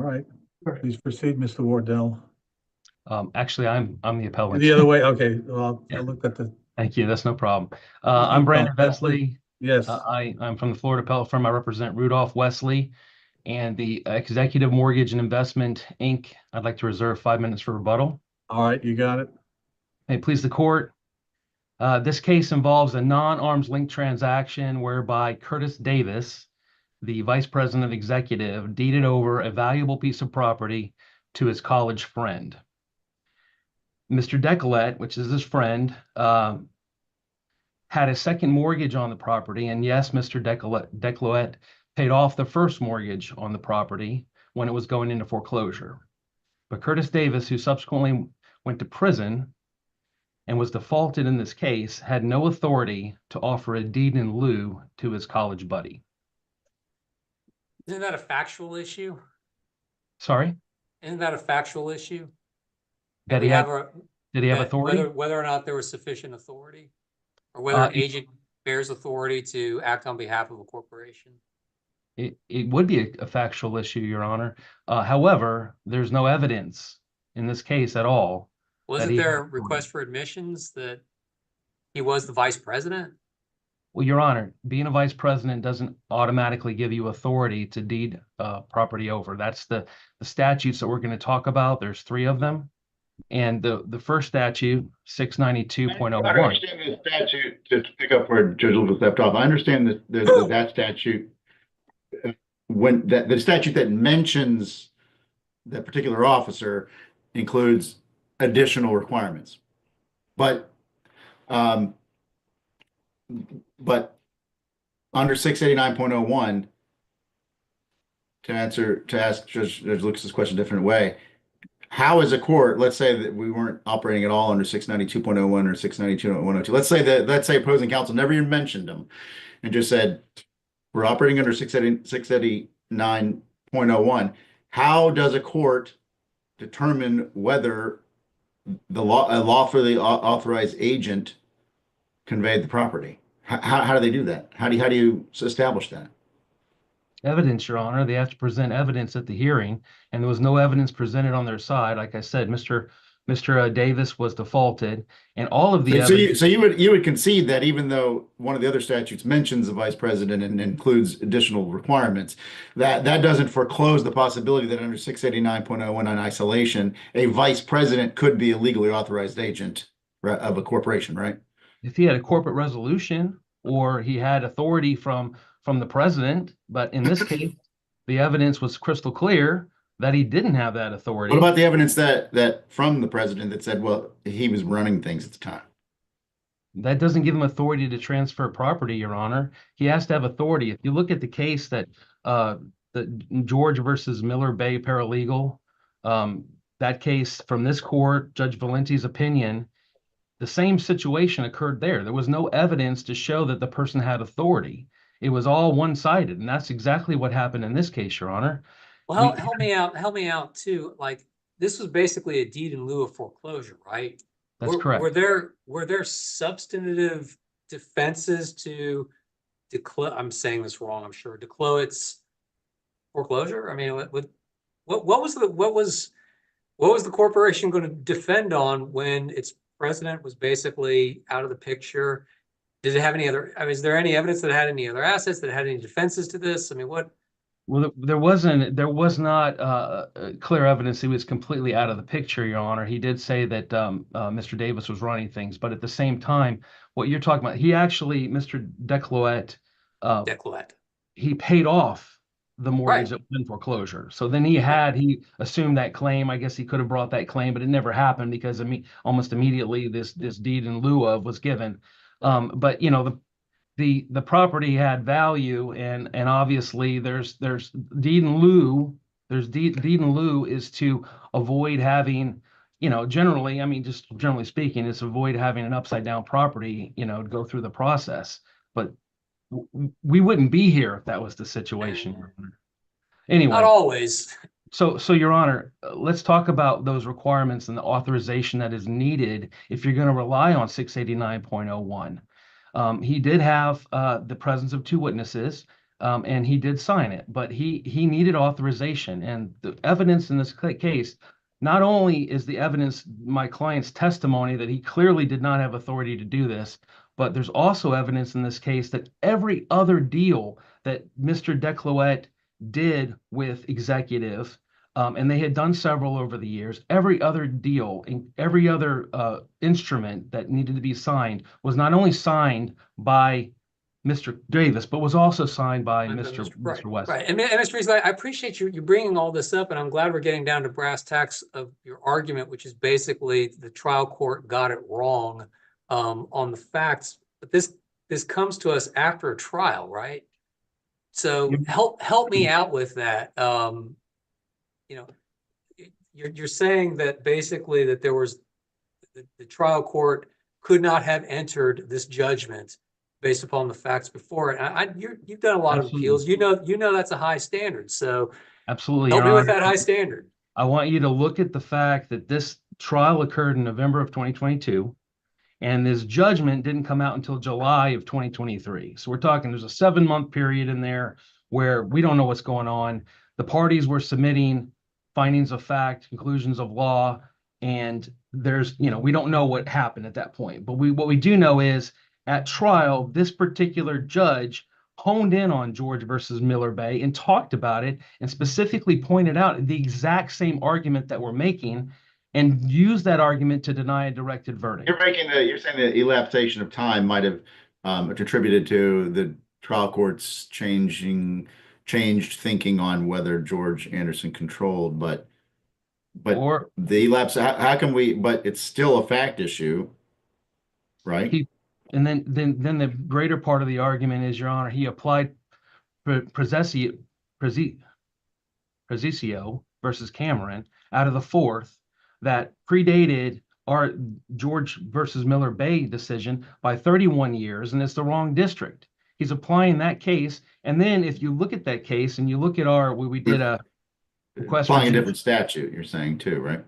All right. Please proceed, Mr. Wardell. Actually, I'm the appellant. The other way. Okay. Well, Yeah. I looked at the. Thank you. That's no problem. I'm Brandon Wesley. Yes. I'm from the Florida appellate firm. I represent Rudolph Wesley and the Executive Mortgage and Investment, Inc. I'd like to reserve 5 minutes for rebuttal. All right. You got it. May it please the court. This case involves a non-arm's length transaction whereby Curtis Davis, the vice president of executive, deeded over a valuable piece of property to his college friend. Mr. Decllette, which is his friend, had a second mortgage on the property. And yes, Mr. Decllette paid off the first mortgage on the property when it was going into foreclosure. But Curtis Davis, who subsequently went to prison and was defaulted in this case, had no authority to offer a deed in lieu to his college buddy. Isn't that a factual issue? Sorry? Isn't that a factual issue? Did he have authority? Whether or not there was sufficient authority, or whether an agent bears authority to act on behalf of a corporation? It would be a factual issue, Your Honor. However, there's no evidence in this case at all. Wasn't there a request for admissions that he was the vice president? Well, Your Honor, being a vice president doesn't automatically give you authority to deed property over. That's the statutes that we're going to talk about. There's 3 of them. And the first statute, 692.01. I understand the statute, to pick up where Judge Lucas left off. I understand that statute, when the statute that mentions that particular officer includes additional requirements. But under 689.01, to ask Judge Lucas's question a different way, how is a court, let's say that we weren't operating at all under 692.01 or 692.102. Let's say opposing counsel never even mentioned them and just said, we're operating under 689.01. How does a court determine whether a lawfully authorized agent conveyed the property? How do they do that? How do you establish that? Evidence, Your Honor. They have to present evidence at the hearing, and there was no evidence presented on their side. Like I said, Mr. Davis was defaulted, and all of the evidence. So you would concede that even though one of the other statutes mentions the vice president and includes additional requirements, that doesn't foreclose the possibility that under 689.01 in isolation, a vice president could be a legally authorized agent of a corporation, right? If he had a corporate resolution or he had authority from the president, but in this case, the evidence was crystal clear that he didn't have that authority. What about the evidence that from the president that said, well, he was running things at the time? That doesn't give him authority to transfer property, Your Honor. He has to have authority. If you look at the case that the George versus Miller Bay paralegal, that case from this court, Judge Valenti's opinion, the same situation occurred there. There was no evidence to show that the person had authority. It was all one-sided, and that's exactly what happened in this case, Your Honor. Well, help me out too. Like, this was basically a deed in lieu of foreclosure, right? That's correct. Were there substantive defenses to Decllette? I'm saying this wrong, I'm sure. Decllette's foreclosure. I mean, what was the corporation going to defend on when its president was basically out of the picture? Did it have any other? I mean, is there any evidence that it had any other assets, that it had any defenses to this? I mean, what? Well, there was not clear evidence he was completely out of the picture, Your Honor. He did say that Mr. Davis was running things, but at the same time, what you're talking about, he actually, Mr. Decllette, he paid off the mortgage that was in foreclosure. So then he assumed that claim. I guess he could have brought that claim, but it never happened because almost immediately this deed in lieu of was given. But you know, the property had value, and obviously there's deed in lieu. Deed in lieu is to avoid having, you know, generally, I mean, just generally speaking, it's avoid having an upside down property, you know, to go through the process. But we wouldn't be here if that was the situation. Anyway, not always. So Your Honor, let's talk about those requirements and the authorization that is needed if you're going to rely on 689.01. He did have the presence of 2 witnesses. and he did sign it, but he needed authorization. And the evidence in this case, not only is the evidence my client's testimony that he clearly did not have authority to do this, but there's also evidence in this case that every other deal that Mr. Decllette did with Executive, and they had done several over the years, every other deal and every other instrument that needed to be signed was not only signed by Mr. Davis, but was also signed by Mr. Right, Wesley. right. And Mr. Wesley, I appreciate you bringing all this up, and I'm glad we're getting down to brass tacks of your argument, which is basically the trial court got it wrong on the facts. But this comes to us after a trial, right? So help me out with that. You know, you're saying that basically that there was the trial court could not have entered this judgment based upon the facts before it. You've done a lot of appeals. You know that's a high standard. So absolutely, help me with that high standard. I want you to look at the fact that this trial occurred in November of 2022, and this judgment didn't come out until July of 2023. So we're talking there's a 7-month period in there where we don't know what's going on. The parties were submitting findings of fact, conclusions of law, and there's, we don't know what happened at that point. But what we do know is at trial, this particular judge honed in on George versus Miller Bay and talked about it and specifically pointed out the exact same argument that we're making and used that argument to deny a directed verdict. You're saying the elapsation of time might have contributed to the trial court's changed thinking on whether George Anderson controlled, but or the elapse, how can we, but it's still a fact issue, right? And then the greater part of the argument is, Your Honor, he applied Prezesio versus Cameron out of the fourth that predated our George versus Miller Bay decision by 31 years, and it's the wrong district. He's applying that case. And then if you look at that case and you look at we did a request. Applying a different statute, you're saying too, right?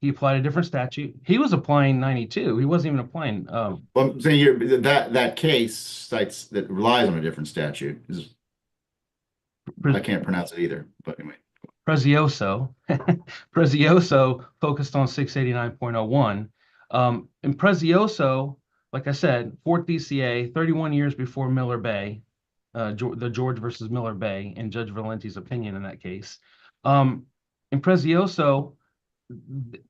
He applied a different statute. He was applying 92. He wasn't even applying. Well, I'm saying that case cites that relies on a different statute. I can't pronounce it either, but anyway. Prezioso focused on 689.01. And Prezioso, like I said, 4th DCA, 31 years before Miller Bay, the George versus Miller Bay, and Judge Valenti's opinion in that case. In Prezioso,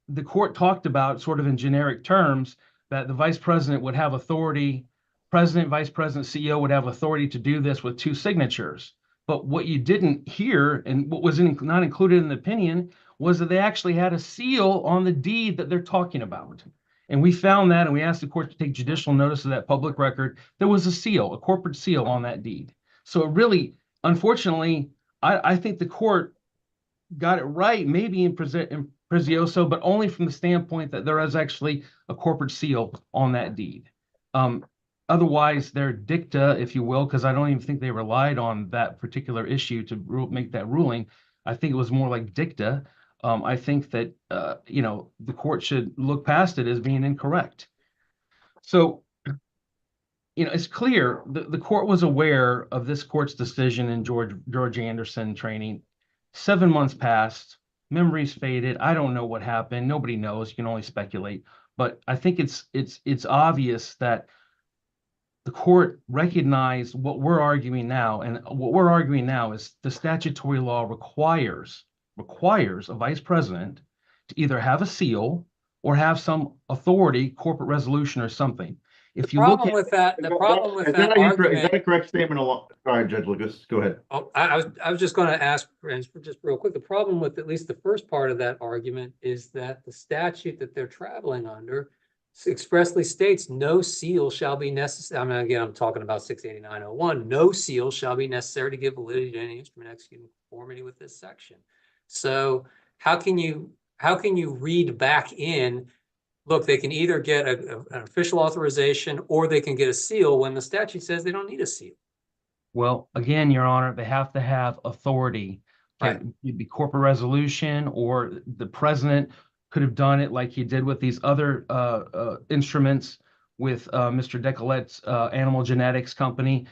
the court talked about, sort of in generic terms, that the vice president would have authority, president, vice president, CEO would have authority to do this with 2 signatures. But what you didn't hear, and what was not included in the opinion, was that they actually had a seal on the deed that they're talking about. And we found that, and we asked the court to take judicial notice of that public record. There was a seal, a corporate seal on that deed. So it really, unfortunately, I think the court got it right, maybe in Prezioso, but only from the standpoint that there is actually a corporate seal on that deed. Otherwise, they're dicta, if you will, because I don't even think they relied on that particular issue to make that ruling. I think it was more like dicta. I think that, the court should look past it as being incorrect. So, it's clear the court was aware of this court's decision in George Anderson training. 7 months passed, memories faded. I don't know what happened. Nobody knows. You can only speculate. But I think it's obvious that the court recognized what we're arguing now, and what we're arguing now is the statutory law requires a vice president to either have a seal or have some authority, corporate resolution or something. If you look at the problem with that argument, is that a correct statement? Sorry, Judge Lucas, go ahead. Oh, I was just going to ask, just real quick, the problem with at least the first part of that argument is that the statute that they're traveling under expressly states no seal shall be necessary. I mean, again, I'm talking about 689.01. No seal shall be necessary to give validity to any instrument executed in conformity with this section. So how can you read back in? Look, they can either get an official authorization or they can get a seal when the statute says they don't need a seal. Well, again, Your Honor, they have to have authority. Right. It'd be corporate resolution, or the president could have done it like he did with these other instruments with Mr. Decllette's animal genetics company.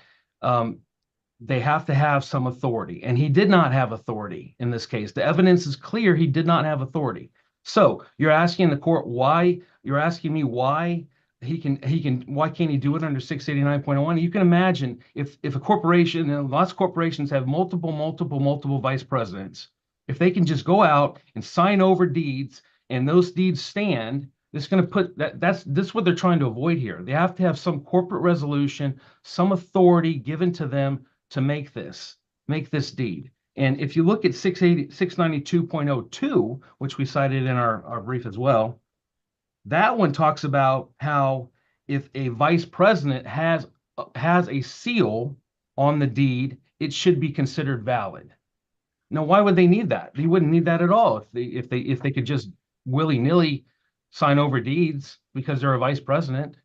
they have to have some authority, and he did not have authority in this case. The evidence is clear he did not have authority. So you're asking the court why, you're asking me why why can't he do it under 689.01? You can imagine if a corporation, and lots of corporations have multiple vice presidents, if they can just go out and sign over deeds and those deeds stand, it's going to put this is what they're trying to avoid here. They have to have some corporate resolution, some authority given to them to make this deed. And if you look at 692.02, which we cited in our brief as well, that one talks about how if a vice president has a seal on the deed, it should be considered valid. Now, why would they need that? They wouldn't need that at all if they could just willy-nilly sign over deeds because they're a vice president.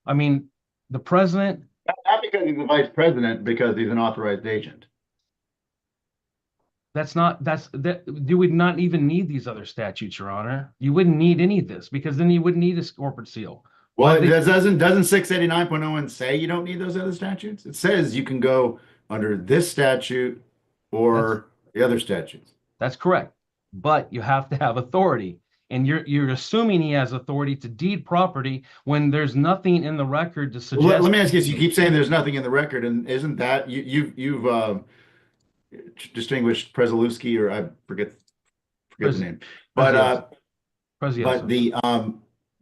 I mean, the president. Not because he's the vice president, because he's an authorized agent. You would not even need these other statutes, Your Honor. You wouldn't need any of this because then you wouldn't need a corporate seal. Well, doesn't 689.01 say you don't need those other statutes? It says you can go under this statute or the other statutes. That's correct. But you have to have authority. And you're assuming he has authority to deed property when there's nothing in the record to suggest. Well, let me ask you this. You keep saying there's nothing in the record, and isn't that you've distinguished Prezalewski, or I forget the name, but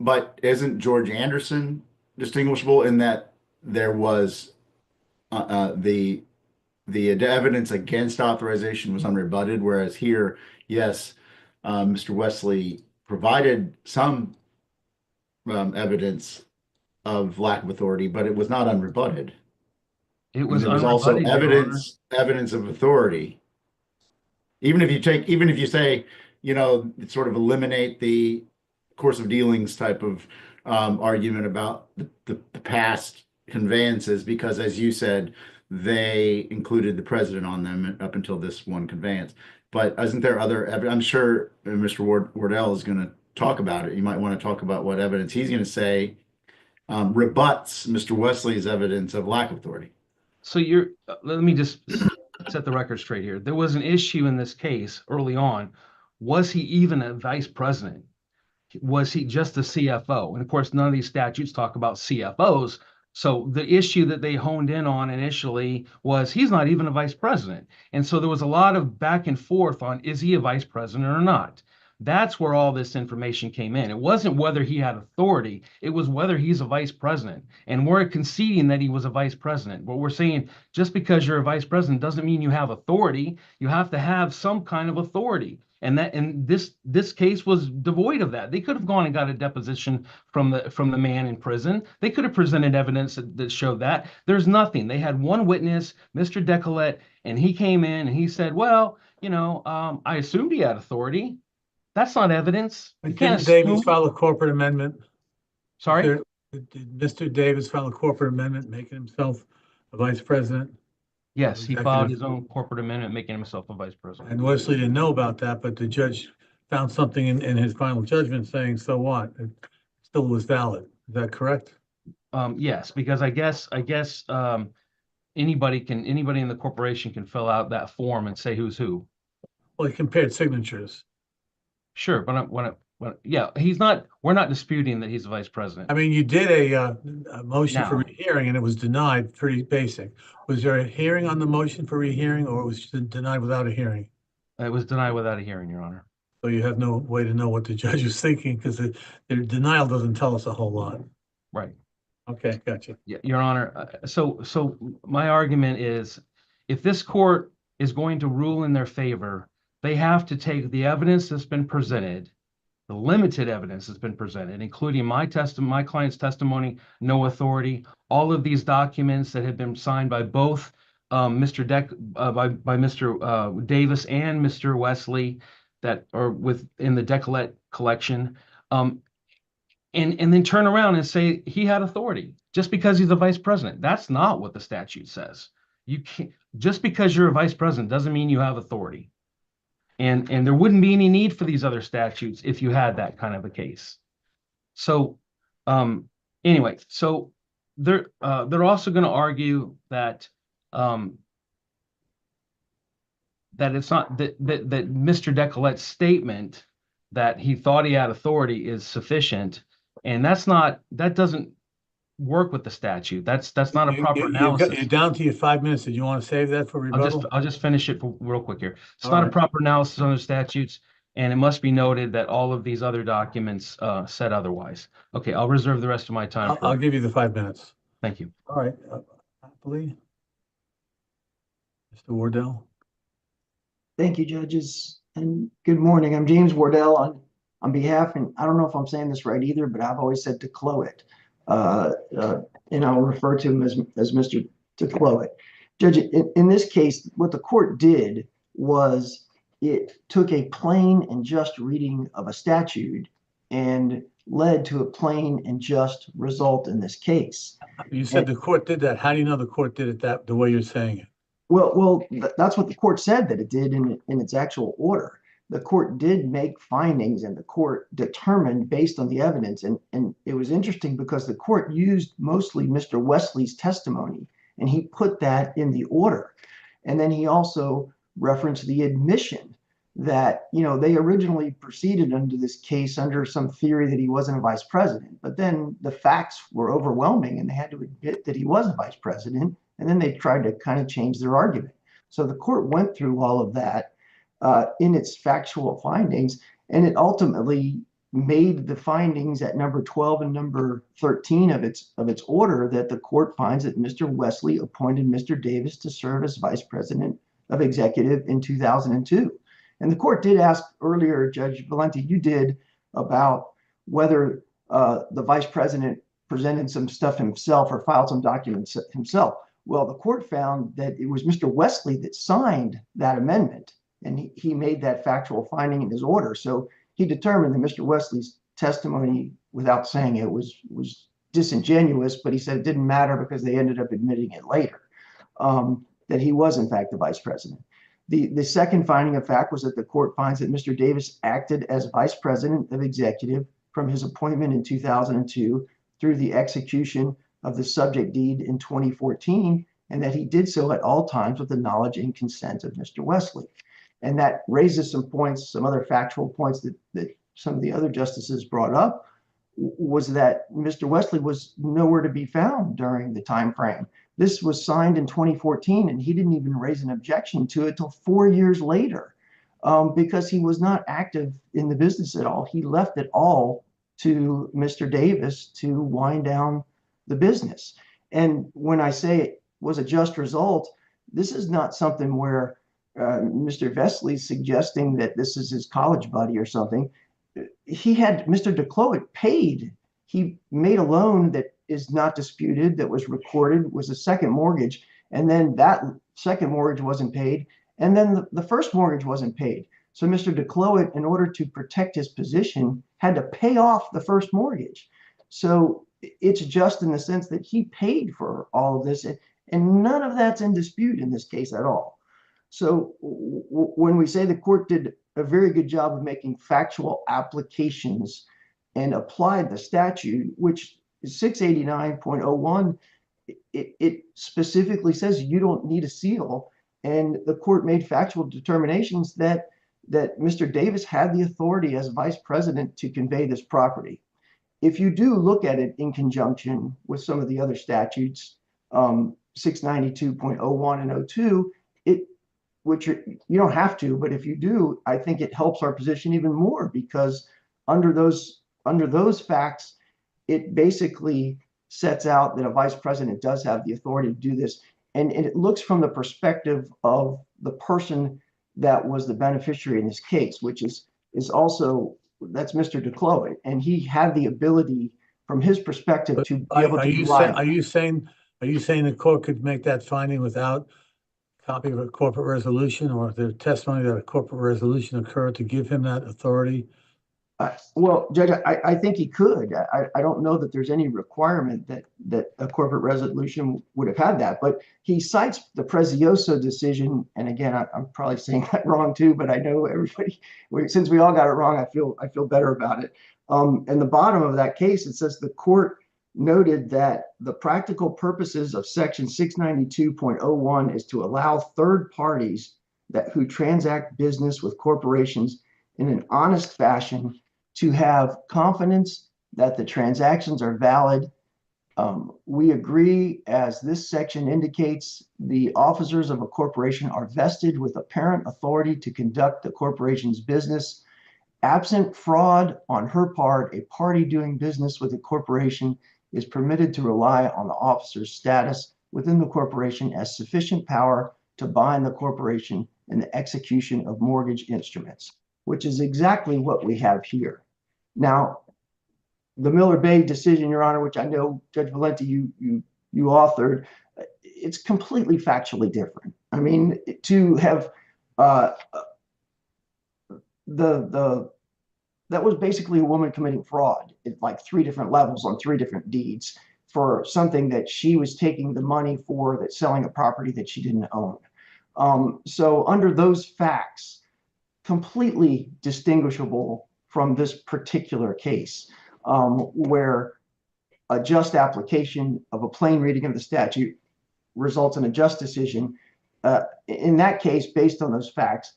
but isn't George Anderson distinguishable in that there was the evidence against authorization was unrebutted, whereas here, yes, Mr. Wesley provided some evidence of lack of authority, but it was not unrebutted. It was also evidence of authority. Even if you say, sort of eliminate the course of dealings type of argument about the past conveyances, because as you said, they included the president on them up until this one conveyance. But isn't there other evidence? I'm sure Mr. Wardell is going to talk about it. You might want to talk about what evidence he's going to say rebuts Mr. Wesley's evidence of lack of authority. So let me just set the record straight here. There was an issue in this case early on. Was he even a vice president? Was he just a CFO? And of course, none of these statutes talk about CFOs. So the issue that they honed in on initially was he's not even a vice president. And so there was a lot of back and forth on, is he a vice president or not? That's where all this information came in. It wasn't whether he had authority. It was whether he's a vice president. And we're conceding that he was a vice president. But we're saying just because you're a vice president doesn't mean you have authority. You have to have some kind of authority. And this case was devoid of that. They could have gone and got a deposition from the man in prison. They could have presented evidence that showed that. There's nothing. They had one witness, Mr. Decllette, and he came in and he said, well, I assumed he had authority. That's not evidence. Didn't Davis file a corporate amendment? Sorry? Did Mr. Davis file a corporate amendment making himself a vice president? Yes, he filed his own corporate amendment making himself a vice president. And Wesley didn't know about that, but the judge found something in his final judgment saying, so what? It still was valid. Is that correct? Yes, because I guess anybody in the corporation can fill out that form and say who's who. Well, he compared signatures. Sure, but we're not disputing that he's a vice president. I mean, you did a motion for rehearing and it was denied, pretty basic. Was there a hearing on the motion for rehearing, or it was denied without a hearing? It was denied without a hearing, Your Honor. So you have no way to know what the judge was thinking because the denial doesn't tell us a whole lot. Right. Okay, gotcha. Yeah, Your Honor. So my argument is, if this court is going to rule in their favor, they have to take the evidence that's been presented, the limited evidence that's been presented, including my client's testimony, no authority, all of these documents that have been signed by both Mr. Davis and Mr. Wesley that are within the Decllette collection, and then turn around and say he had authority just because he's a vice president. That's not what the statute says. You can't, just because you're a vice president doesn't mean you have authority. And there wouldn't be any need for these other statutes if you had that kind of a case. So anyway, so they're also going to argue that that it's not that Mr. Decllette's statement that he thought he had authority is sufficient, and that doesn't work with the statute. That's not a proper analysis. You're down to your 5 minutes. Did you want to save that for rebuttal? I'll just finish it real quick here. It's All not right. a proper analysis on the statutes, and it must be noted that all of these other documents said otherwise. Okay, I'll reserve the rest of my time. I'll give you the 5 minutes. Thank you. All right. Happily, Mr. Wardell. Thank you, judges, and good morning. I'm James Wardell on behalf, and I don't know if I'm saying this right either, but I've always said Decllette, and I'll refer to him as Mr. Decllette. Judge, in this case, what the court did was it took a plain and just reading of a statute and led to a plain and just result in this case. You said the court did that. How do you know the court did it the way you're saying it? Well, that's what the court said that it did in its actual order. The court did make findings, and the court determined based on the evidence. And it was interesting because the court used mostly Mr. Wesley's testimony, and he put that in the order. And then he also referenced the admission that, they originally proceeded under this case under some theory that he wasn't a vice president. But then the facts were overwhelming, and they had to admit that he was a vice president. And then they tried to kind of change their argument. So the court went through all of that in its factual findings, and it ultimately made the findings at number 12 and number 13 of its order that the court finds that Mr. Wesley appointed Mr. Davis to serve as vice president of executive in 2002. And the court did ask earlier, Judge Valenti, you did, about whether the vice president presented some stuff himself or filed some documents himself. Well, the court found that it was Mr. Wesley that signed that amendment, and he made that factual finding in his order. So he determined that Mr. Wesley's testimony, without saying it, was disingenuous, but he said it didn't matter because they ended up admitting it later, that he was in fact the vice president. The second finding of fact was that the court finds that Mr. Davis acted as vice president of executive from his appointment in 2002 through the execution of the subject deed in 2014, and that he did so at all times with the knowledge and consent of Mr. Wesley. And that raises some points, some other factual points that some of the other justices brought up, was that Mr. Wesley was nowhere to be found during the time frame. This was signed in 2014, and he didn't even raise an objection to it till 4 years later, because he was not active in the business at all. He left it all to Mr. Davis to wind down the business. And when I say it was a just result, this is not something where Mr. Wesley's suggesting that this is his college buddy or something. He had Mr. Decllette paid. He made a loan that is not disputed, that was recorded, was a second mortgage, and then that second mortgage wasn't paid, and then the first mortgage wasn't paid. So Mr. Decllette, in order to protect his position, had to pay off the first mortgage. So it's just in the sense that he paid for all of this, and none of that's in dispute in this case at all. So when we say the court did a very good job of making factual applications and applied the statute, which is 689.01, it specifically says you don't need a seal, and the court made factual determinations that Mr. Davis had the authority as vice president to convey this property. If you do look at it in conjunction with some of the other statutes, 692.01 and 02, which you don't have to, but if you do, I think it helps our position even more, because under those facts, it basically sets out that a vice president does have the authority to do this. And it looks from the perspective of the person that was the beneficiary in this case, which is also, that's Mr. Decllette, and he had the ability from his perspective to be able to rely. Are you saying the court could make that finding without a copy of a corporate resolution, or the testimony that a corporate resolution occurred to give him that authority? Well, Judge, I think he could. I don't know that there's any requirement that a corporate resolution would have had that, but he cites the Prezioso decision. And again, I'm probably saying that wrong too, but I know everybody, since we all got it wrong, I feel better about it. And the bottom of that case, it says the court noted that the practical purposes of section 692.01 is to allow third parties who transact business with corporations in an honest fashion to have confidence that the transactions are valid. We agree, as this section indicates, the officers of a corporation are vested with apparent authority to conduct the corporation's business. Absent fraud on her part, a party doing business with a corporation is permitted to rely on the officer's status within the corporation as sufficient power to bind the corporation in the execution of mortgage instruments, which is exactly what we have here. Now, the Miller Bay decision, Your Honor, which I know, Judge Valenti, you authored, it's completely factually different. I mean, to have that was basically a woman committing fraud at like 3 different levels on 3 different deeds for something that she was taking the money for, that's selling a property that she didn't own. So under those facts, completely distinguishable from this particular case, where a just application of a plain reading of the statute results in a just decision. In that case, based on those facts,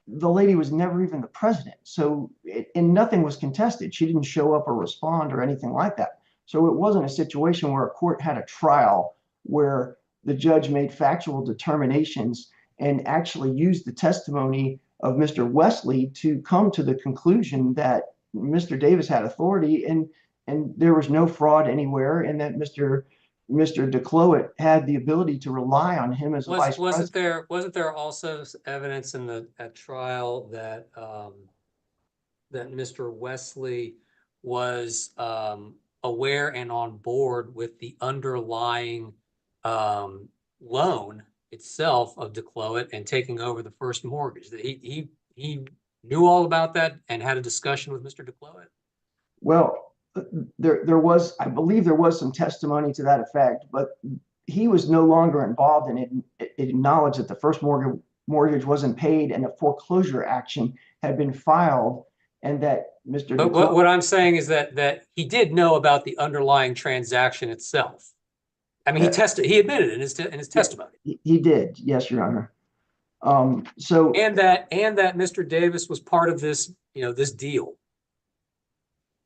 the lady was never even the president. So, and nothing was contested. She didn't show up or respond or anything like that. So it wasn't a situation where a court had a trial where the judge made factual determinations and actually used the testimony of Mr. Wesley to come to the conclusion that Mr. Davis had authority and there was no fraud anywhere, and that Mr. Decllette had the ability to rely on him as a vice president. Wasn't there also evidence in at trial that that Mr. Wesley was aware and on board with the underlying loan itself of Decllette and taking over the first mortgage? That he knew all about that and had a discussion with Mr. Decllette? Well, there was, I believe there was some testimony to that effect, but he was no longer involved in it. It acknowledged that the first mortgage wasn't paid and a foreclosure action had been filed, and that Mr. But what I'm saying is that he did know about the underlying transaction itself. I mean, he admitted it in his testimony. He did, yes, Your Honor. So and that Mr. Davis was part of this, this deal,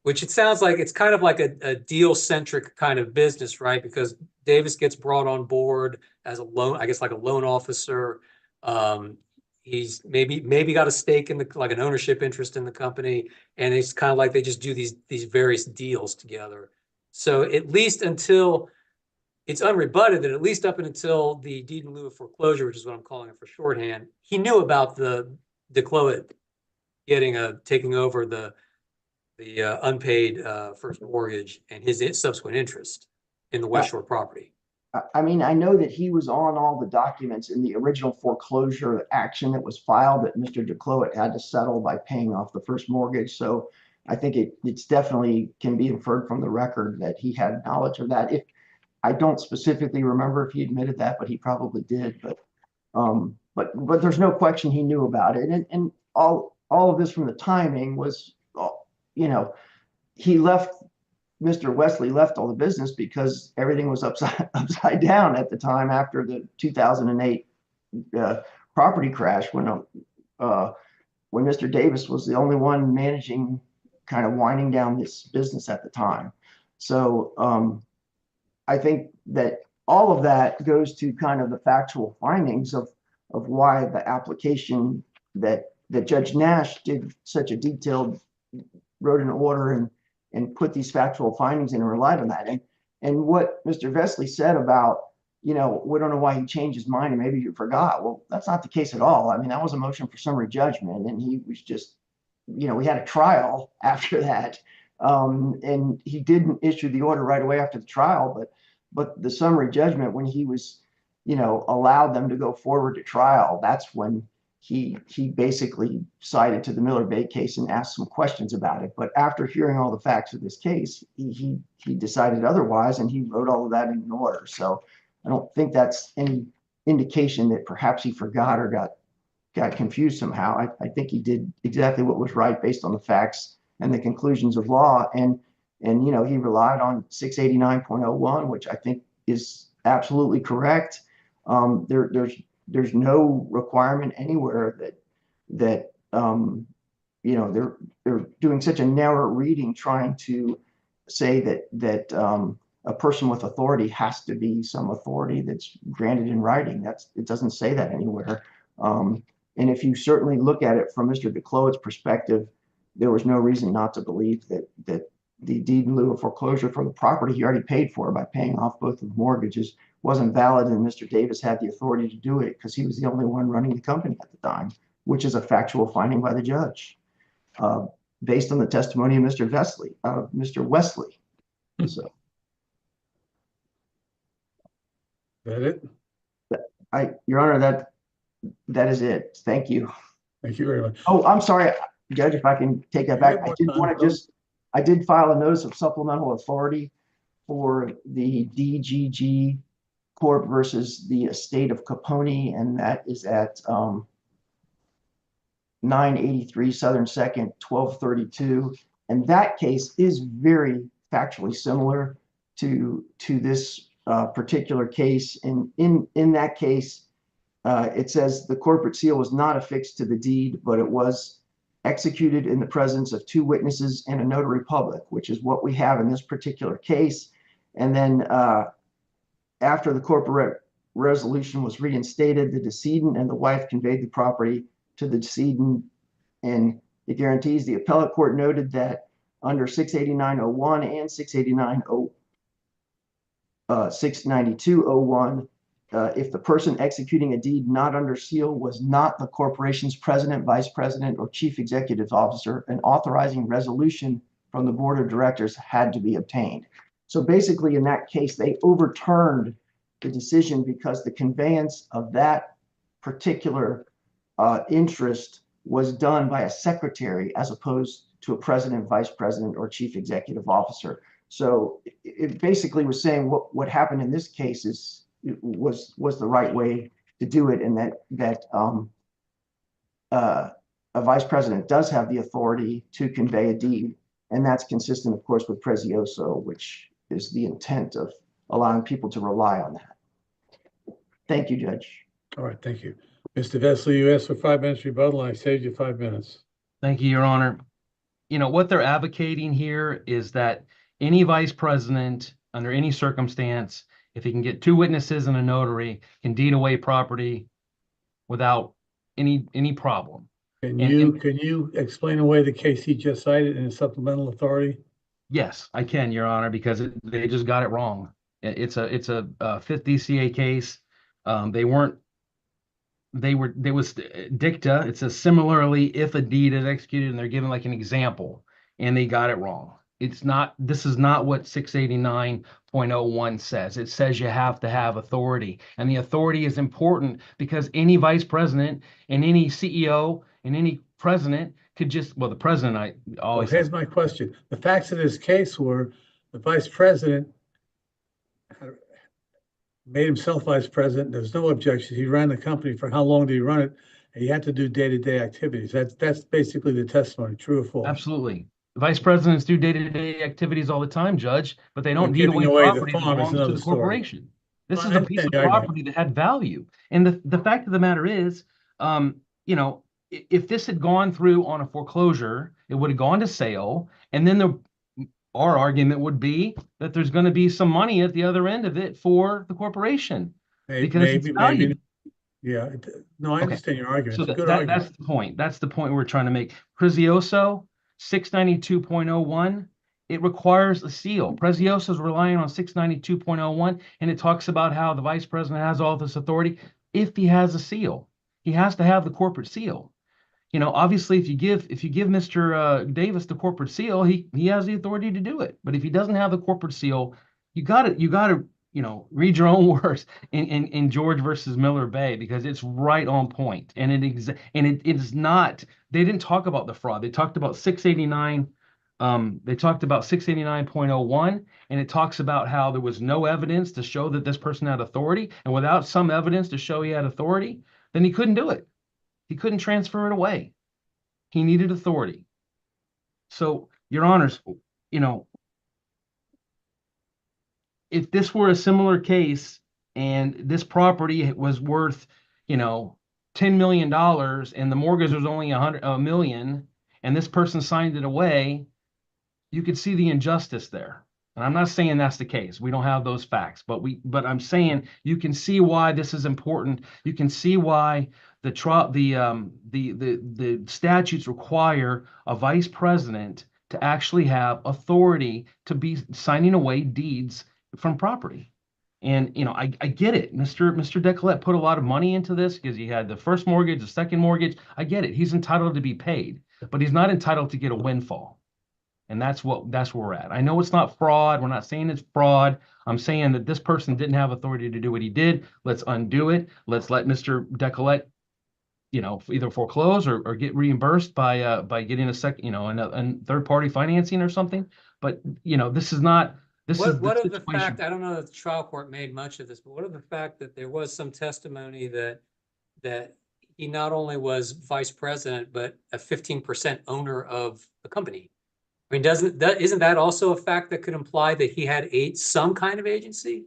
which it sounds like it's kind of like a deal-centric kind of business, right? Because Davis gets brought on board as a loan, I guess, like a loan officer. He's maybe got a stake in like an ownership interest in the company, and it's kind of like they just do these various deals together. So at least until it's unrebutted that at least up until the Deed-in-Lieu of foreclosure, which is what I'm calling it for shorthand, he knew about the Decllette taking over the unpaid first mortgage and his subsequent interest in the West Shore property. I mean, I know that he was on all the documents in the original foreclosure action that was filed that Mr. Decllette had to settle by paying off the first mortgage. So I think it's definitely can be inferred from the record that he had knowledge of that. If I don't specifically remember if he admitted that, but he probably did. But there's no question he knew about it, and all of this from the timing was, he left. Mr. Wesley left all the business because everything was upside down at the time after the 2008 property crash when Mr. Davis was the only one managing, kind of winding down this business at the time. So I think that all of that goes to kind of the factual findings of why the application that Judge Nash did such a detailed, wrote an order and put these factual findings in and relied on that. And what Mr. Wesley said about, we don't know why he changed his mind and maybe you forgot. Well, that's not the case at all. I mean, that was a motion for summary judgment, and he was just, we had a trial after that. And he didn't issue the order right away after the trial, but the summary judgment, when he was, allowed them to go forward to trial, that's when he basically cited to the Miller Bay case and asked some questions about it. But after hearing all the facts of this case, he decided otherwise, and he wrote all of that in an order. So I don't think that's any indication that perhaps he forgot or got confused somehow. I think he did exactly what was right based on the facts and the conclusions of law. And he relied on 689.01, which I think is absolutely correct. There's there's no requirement anywhere that you know, they're doing such a narrow reading, trying to say that a person with authority has to be some authority that's granted in writing. It doesn't say that anywhere. And if you certainly look at it from Mr. Decllette's perspective, there was no reason not to believe that the deed in lieu of foreclosure for the property he already paid for by paying off both of the mortgages wasn't valid, and Mr. Davis had the authority to do it because he was the only one running the company at the time, which is a factual finding by the judge, based on the testimony of Mr. Wesley. So That it? Your Honor, that is it. Thank you. Thank you very much. Oh, I'm sorry, Judge, if I can take that back. I did file a notice of supplemental authority for the DGG Corp versus the estate of Capone, and that is at 983 Southern 2nd, 1232. And that case is very factually similar to this particular case. And in that case, it says the corporate seal was not affixed to the deed, but it was executed in the presence of two witnesses and a notary public, which is what we have in this particular case. And then after the corporate resolution was reinstated, the decedent and the wife conveyed the property to the decedent and the guarantees. The appellate court noted that under 68901 and 69201, if the person executing a deed not under seal was not the corporation's president, vice president, or chief executive officer, an authorizing resolution from the board of directors had to be obtained. So basically, in that case, they overturned the decision because the conveyance of that particular interest was done by a secretary as opposed to a president, vice president, or chief executive officer. So it basically was saying what happened in this case was the right way to do it, and that a vice president does have the authority to convey a deed, and that's consistent, of course, with Prezioso, which is the intent of allowing people to rely on that. Thank you, Judge. All right, thank you. Mr. Wesley, you asked for 5 minutes rebuttal. I saved you 5 minutes. Thank you, Your Honor. You know, what they're advocating here is that any vice president, under any circumstance, if he can get two witnesses and a notary, can deed away property without any problem. Can you explain away the case he just cited in his supplemental authority? Yes, I can, Your Honor, because they just got it wrong. It's a 5th DCA case. They was dicta. It says similarly, if a deed is executed, and they're giving like an example, and they got it wrong. This is not what 689.01 says. It says you have to have authority, and the authority is important because any vice president and any CEO and any president could just, well, the president, I always. Well, here's my question. The facts of this case were the vice president made himself vice president. There's no objection. He ran the company. For how long did he run it? And he had to do day-to-day activities. That's basically the testimony. True or false? Absolutely. Vice presidents do day-to-day activities all the time, Judge, but they don't deed away property that belongs to the corporation. This is a piece of property that had value. And the fact of the matter is, you know, if this had gone through on a foreclosure, it would have gone to sale, and then our argument would be that there's going to be some money at the other end of it for the corporation. Maybe. Yeah. No, I understand your argument. So that's the point. That's the point we're trying to make. Prezioso, 692.01, it requires a seal. Prezioso is relying on 692.01, and it talks about how the vice president has all this authority. If he has a seal, he has to have the corporate seal. You know, obviously, if you give Mr. Davis the corporate seal, he has the authority to do it. But if he doesn't have the corporate seal, you got to read your own words in George versus Miller Bay, because it's right on point. And it is not. They didn't talk about the fraud. They talked about 689. They talked about 689.01, and it talks about how there was no evidence to show that this person had authority, and without some evidence to show he had authority, then he couldn't do it. He couldn't transfer it away. He needed authority. So, Your Honors, you know, if this were a similar case and this property was worth, you know, $10 million and the mortgage was only $1 million, and this person signed it away, you could see the injustice there. And I'm not saying that's the case. We don't have those facts, but I'm saying you can see why this is important. You can see why the statutes require a vice president to actually have authority to be signing away deeds from property. And I get it. Mr. Decllette put a lot of money into this because he had the first mortgage, the second mortgage. I get it. He's entitled to be paid, but he's not entitled to get a windfall. And that's where we're at. I know it's not fraud. We're not saying it's fraud. I'm saying that this person didn't have authority to do what he did. Let's undo it. Let's let Mr. Decllette, either foreclose or get reimbursed by getting a second, a third party financing or something. But this is not. What of the fact, I don't know if the trial court made much of this, but what of the fact that there was some testimony that he not only was vice president, but a 15% owner of the company? I mean, isn't that also a fact that could imply that he had some kind of agency?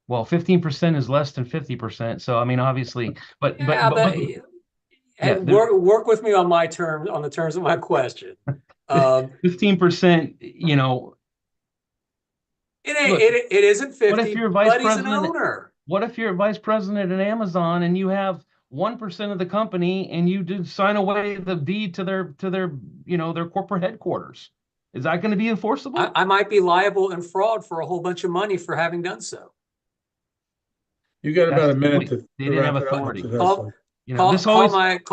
Well, 15% is less than 50%. So, I mean, obviously, but work with me on the terms of my question. 15%, it isn't 50, what if you're vice but he's president, an owner. What if you're vice president at Amazon and you have 1% of the company and you did sign away the deed to their their corporate headquarters? Is that going to be enforceable? I might be liable in fraud for a whole bunch of money for having done so. You got about a minute to. They didn't have authority. Call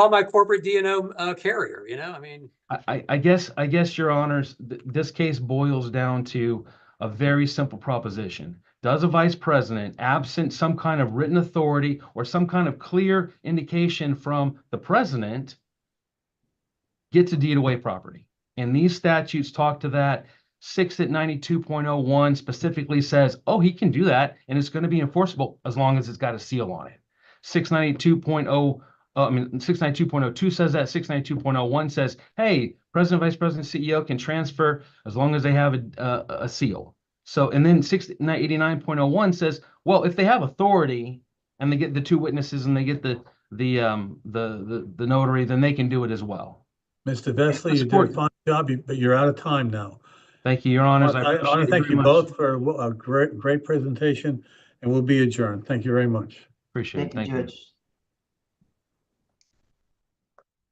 my corporate D&O carrier. I mean, I guess your honors, this case boils down to a very simple proposition. Does a vice president, absent some kind of written authority or some kind of clear indication from the president, get to deed away property? And these statutes talk to that. 6-92.01 specifically says, oh, he can do that, and it's going to be enforceable as long as it's got a seal on it. 692.02 says that. 692.01 says, hey, president, vice president, CEO can transfer as long as they have a seal. So, and then 689.01 says, well, if they have authority and they get the two witnesses and they get the notary, then they can do it as well. Mr. Wesley, you did a fine job, but you're out of time now. Thank you, your honors. I want to thank you both for a great presentation, and we'll be adjourned. Thank you very much. Appreciate it. Thank you, Judge.